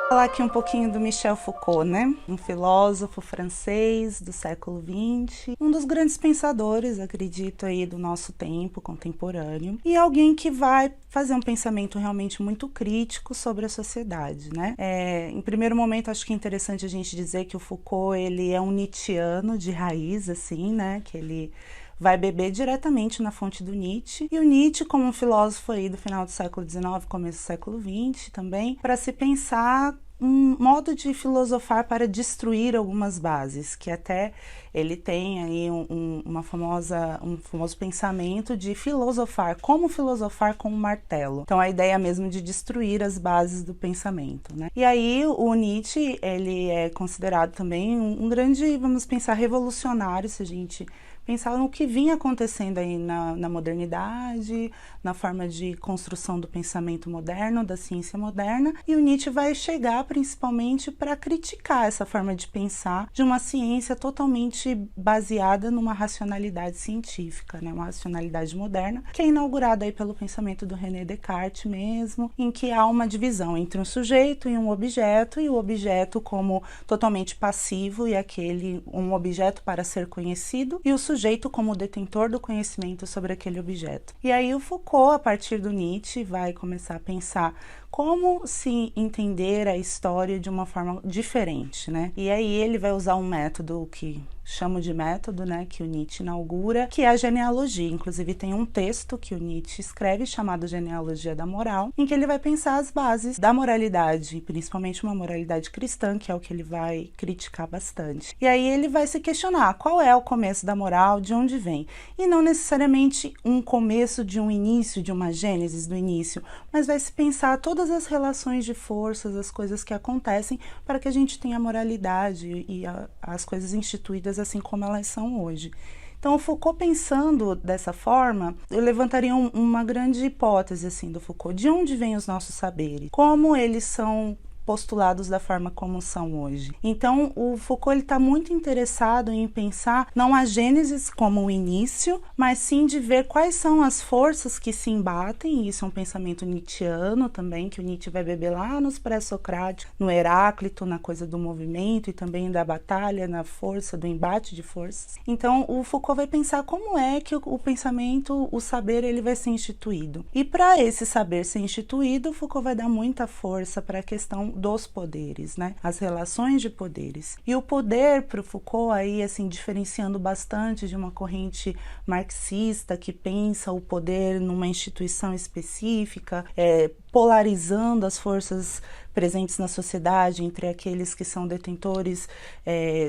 Falar aqui um pouquinho do Michel Foucault, né? Um filósofo francês do século XX, um dos grandes pensadores, acredito, aí do nosso tempo contemporâneo, e alguém que vai fazer um pensamento realmente muito crítico sobre a sociedade, né? Em primeiro momento, acho que é interessante a gente dizer que o Foucault, ele é um nietzschiano de raiz, assim, né? Que ele vai beber diretamente na fonte do Nietzsche. E o Nietzsche, como um filósofo aí do final do século XIX, começo do século XX também, para se pensar um modo de filosofar para destruir algumas bases, que até ele tem aí um famoso pensamento de filosofar, como filosofar com um martelo. Então a ideia mesmo de destruir as bases do pensamento, né? E aí o Nietzsche, ele é considerado também um grande, vamos pensar, revolucionário, se a gente pensar no que vinha acontecendo aí na modernidade, na forma de construção do pensamento moderno, da ciência moderna, e o Nietzsche vai chegar principalmente para criticar essa forma de pensar de uma ciência totalmente baseada numa racionalidade científica, né? Uma racionalidade moderna, que é inaugurada aí pelo pensamento do René Descartes mesmo, em que há uma divisão entre um sujeito e um objeto, e o objeto como totalmente passivo e um objeto para ser conhecido, e o sujeito como detentor do conhecimento sobre aquele objeto. E aí o Foucault, a partir do Nietzsche, vai começar a pensar como se entender a história de uma forma diferente, né? E aí ele vai usar um método que chamo de método, né, que o Nietzsche inaugura, que é a genealogia. Inclusive tem um texto que o Nietzsche escreve chamado Genealogia da Moral, em que ele vai pensar as bases da moralidade, principalmente uma moralidade cristã, que é o que ele vai criticar bastante. E aí ele vai se questionar qual é o começo da moral, de onde vem. E não necessariamente um começo de um início, de uma gênesis do início, mas vai se pensar todas as relações de forças, as coisas que acontecem para que a gente tenha a moralidade e as coisas instituídas assim como elas são hoje. Então, o Foucault, pensando dessa forma, eu levantaria uma grande hipótese assim, do Foucault. De onde vêm os nossos saberes? Como eles são postulados da forma como são hoje. Então, o Foucault está muito interessado em pensar não a Gênesis como o início, mas sim de ver quais são as forças que se embatem, e isso é um pensamento nietzschiano também, que o Nietzsche vai beber lá nos pré-socráticos, no Heráclito, na coisa do movimento e também da batalha, na força, do embate de forças. Então, o Foucault vai pensar como é que o pensamento, o saber, ele vai ser instituído. E para esse saber ser instituído, o Foucault vai dar muita força para a questão dos poderes, né? As relações de poderes. E o poder para o Foucault aí, assim, diferenciando bastante de uma corrente marxista que pensa o poder numa instituição específica, polarizando as forças presentes na sociedade entre aqueles que são detentores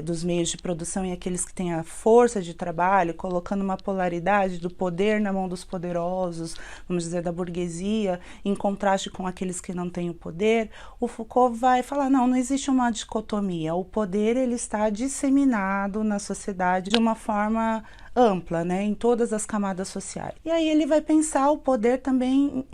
dos meios de produção e aqueles que têm a força de trabalho, colocando uma polaridade do poder na mão dos poderosos, vamos dizer, da burguesia, em contraste com aqueles que não têm o poder. O Foucault vai falar, não existe uma dicotomia, o poder ele está disseminado na sociedade de uma forma ampla, né, em todas as camadas sociais. E aí ele vai pensar o poder também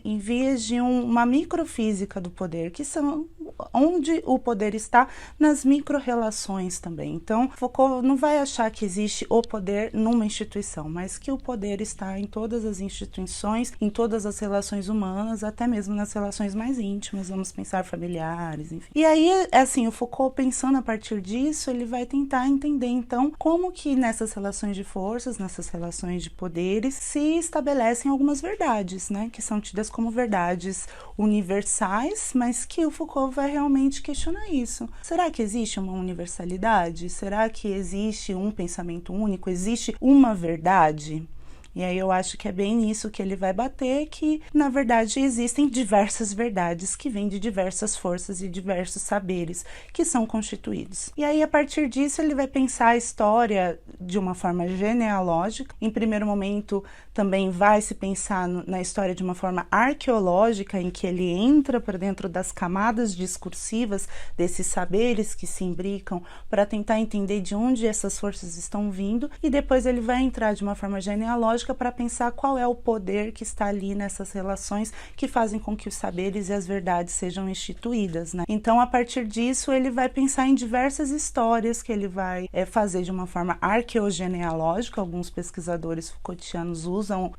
em vias de uma microfísica do poder, que são onde o poder está nas micro-relações também. Então, Foucault não vai achar que existe o poder numa instituição, mas que o poder está em todas as instituições, em todas as relações humanas, até mesmo nas relações mais íntimas, vamos pensar familiares, enfim. E aí, assim, o Foucault, pensando a partir disso, ele vai tentar entender, então, como que nessas relações de forças, nessas relações de poderes, se estabelecem algumas verdades, né, que são tidas como verdades universais, mas que o Foucault vai realmente questionar isso. Será que existe uma universalidade? Será que existe um pensamento único? Existe uma verdade? E aí eu acho que é bem nisso que ele vai bater, que na verdade existem diversas verdades que vêm de diversas forças e diversos saberes que são constituídos. E aí a partir disso ele vai pensar a história de uma forma genealógica. Em primeiro momento também vai se pensar na história de uma forma arqueológica, em que ele entra para dentro das camadas discursivas desses saberes que se imbricam para tentar entender de onde essas forças estão vindo, e depois ele vai entrar de uma forma genealógica genealógica para pensar qual é o poder que está ali nessas relações que fazem com que os saberes e as verdades sejam instituídas, né? Então, a partir disso, ele vai pensar em diversas histórias que ele vai fazer de uma forma arqueogenealógica. Alguns pesquisadores Foucaultianos usam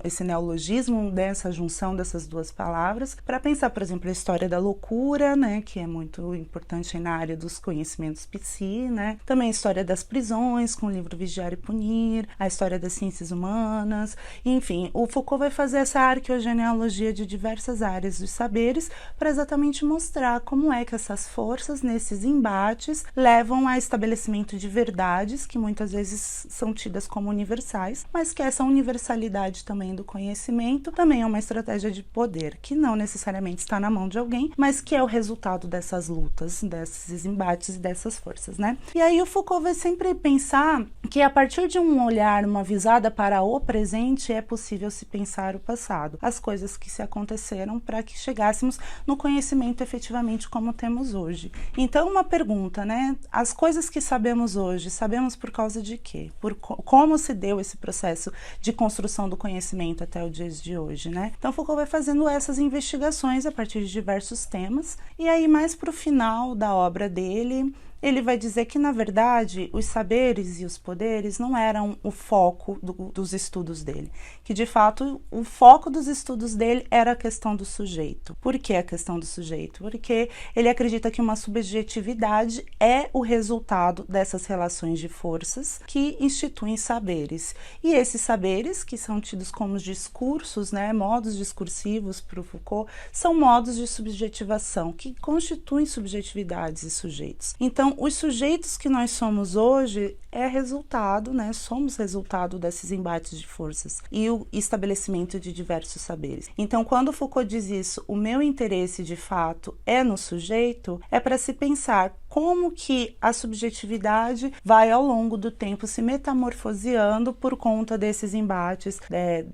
esse neologismo, dessa junção dessas duas palavras, para pensar, por exemplo, a história da loucura, né, que é muito importante na área dos conhecimentos psi, né? Também a história das prisões, com o livro Vigiar e Punir, a história das ciências humanas, enfim, o Foucault vai fazer essa arqueogenealogia de diversas áreas dos saberes para exatamente mostrar como é que essas forças, nesses embates, levam a estabelecimento de verdades que muitas vezes são tidas como universais, mas que essa universalidade também do conhecimento também é uma estratégia de poder, que não necessariamente está na mão de alguém, mas que é o resultado dessas lutas, desses embates e dessas forças, né? E aí o Foucault vai sempre pensar que a partir de um olhar, uma visada para o presente, é possível se pensar o passado, as coisas que se aconteceram para que chegássemos no conhecimento efetivamente como temos hoje. Então, uma pergunta, né? As coisas que sabemos hoje, sabemos por causa de quê? Como se deu esse processo de construção do conhecimento até os dias de hoje, né? Então, Foucault vai fazendo essas investigações a partir de diversos temas, e aí mais para o final da obra dele, ele vai dizer que, na verdade, os saberes e os poderes não eram o foco dos estudos dele. Que, de fato, o foco dos estudos dele era a questão do sujeito. Por que a questão do sujeito? Porque ele acredita que uma subjetividade é o resultado dessas relações de forças que instituem saberes. E esses saberes, que são tidos como discursos, né, modos discursivos para o Foucault, são modos de subjetivação, que constituem subjetividades e sujeitos. Então, os sujeitos que nós somos hoje é resultado, né? Somos resultado desses embates de forças e o estabelecimento de diversos saberes. Então, quando Foucault diz isso, o meu interesse de fato é no sujeito, é para se pensar como que a subjetividade vai ao longo do tempo se metamorfoseando por conta desses embates,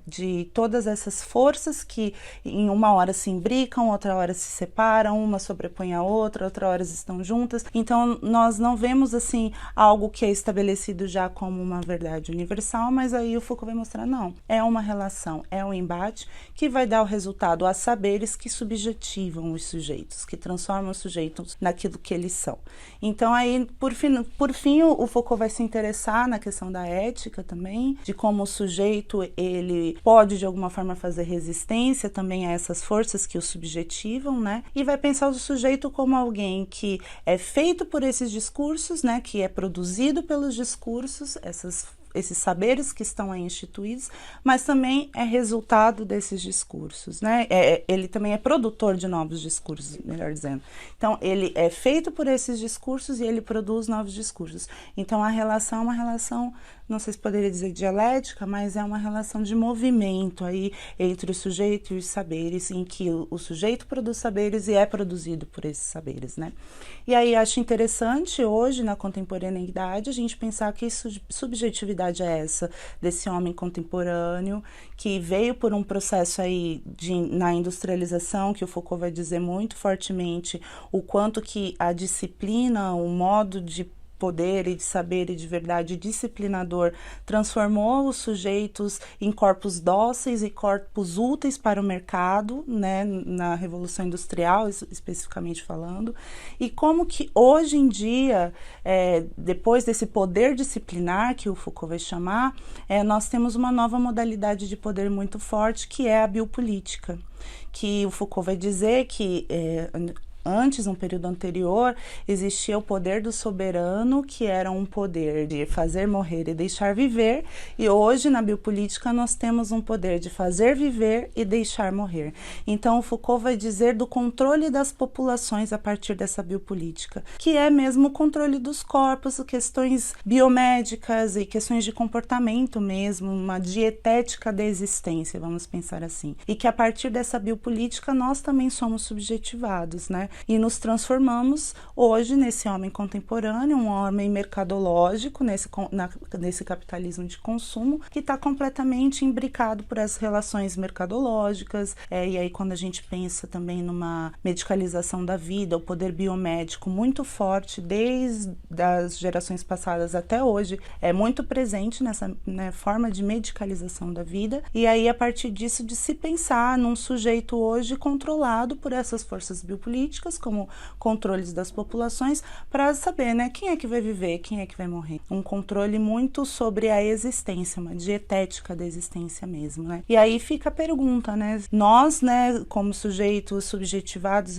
de todas essas forças que em uma hora se imbricam, outra hora se separam, uma sobrepõe a outra, outra hora estão juntas. Então, nós não vemos assim algo que é estabelecido já como uma verdade universal, mas aí o Foucault vai mostrar, não, é uma relação, é um embate que vai dar o resultado a saberes que subjetivam os sujeitos, que transformam os sujeitos naquilo que eles são. Então aí, por fim, o Foucault vai se interessar na questão da ética também, de como o sujeito, ele pode de alguma forma fazer resistência também a essas forças que o subjetivam, né? E vai pensar o sujeito como alguém que é feito por esses discursos, né? Que é produzido pelos discursos, esses saberes que estão aí instituídos, mas também é resultado desses discursos, né? Ele também é produtor de novos discursos, melhor dizendo. Então, ele é feito por esses discursos e ele produz novos discursos. Então, a relação é uma relação, não sei se poderia dizer dialética, mas é uma relação de movimento aí entre o sujeito e os saberes, em que o sujeito produz saberes e é produzido por esses saberes, né? E aí, acho interessante hoje, na contemporaneidade, a gente pensar que subjetividade é essa desse homem contemporâneo que veio por um processo aí na industrialização, que o Foucault vai dizer muito fortemente o quanto que a disciplina, o modo de poder e de saber e de verdade disciplinador transformou os sujeitos em corpos dóceis e corpos úteis para o mercado, né, na Revolução Industrial, especificamente falando, e como que hoje em dia, depois desse poder disciplinar que o Foucault vai chamar, nós temos uma nova modalidade de poder muito forte, que é a biopolítica, que o Foucault vai dizer que antes, no período anterior, existia o poder do soberano, que era um poder de fazer morrer e deixar viver, e hoje, na biopolítica, nós temos um poder de fazer viver e deixar morrer. Então, o Foucault vai dizer do controle das populações a partir dessa biopolítica, que é mesmo o controle dos corpos, questões biomédicas e questões de comportamento mesmo, uma dietética da existência, vamos pensar assim. E que a partir dessa biopolítica, nós também somos subjetivados, né? E nos transformamos hoje nesse homem contemporâneo, um homem mercadológico, nesse capitalismo de consumo, que está completamente imbricado por essas relações mercadológicas. E aí quando a gente pensa também numa medicalização da vida, o poder biomédico muito forte desde as gerações passadas até hoje, é muito presente nessa, né, forma de medicalização da vida. E aí a partir disso de se pensar num sujeito hoje controlado por essas forças biopolíticas, como controles das populações, para saber, né, quem é que vai viver, quem é que vai morrer. Um controle muito sobre a existência, uma dietética da existência mesmo, né? E aí fica a pergunta, né? Nós, né, como sujeitos subjetivados,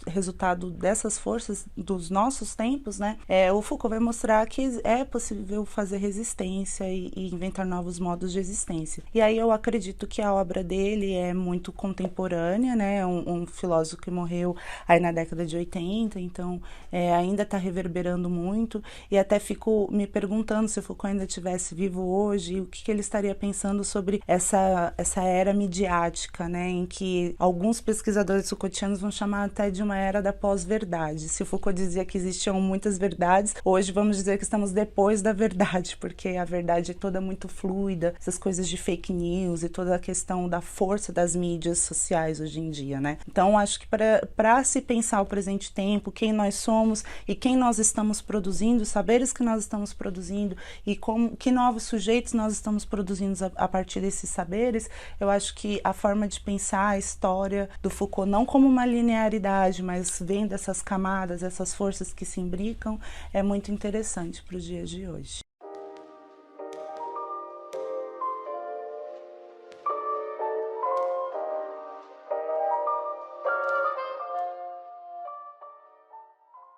resultado dessas forças dos nossos tempos, né? O Foucault vai mostrar que é possível fazer resistência e inventar novos modos de existência. E aí eu acredito que a obra dele é muito contemporânea, né? Um filósofo que morreu aí na década de 80, então ainda está reverberando muito, e até fico me perguntando se o Foucault ainda estivesse vivo hoje, o que ele estaria pensando sobre essa era midiática, né, em que alguns pesquisadores Foucaultianos vão chamar até de uma era da pós-verdade. Se o Foucault dizia que existiam muitas verdades, hoje vamos dizer que estamos depois da verdade, porque a verdade é toda muito fluida, essas coisas de fake news e toda a questão da força das mídias sociais hoje em dia, né? Então, acho que para se pensar o presente tempo, quem nós somos e quem nós estamos produzindo, os saberes que nós estamos produzindo e que novos sujeitos nós estamos produzindo a partir desses saberes, eu acho que a forma de pensar a história do Foucault não como uma linearidade, mas vendo essas camadas, essas forças que se imbricam, é muito interessante para os dias de hoje.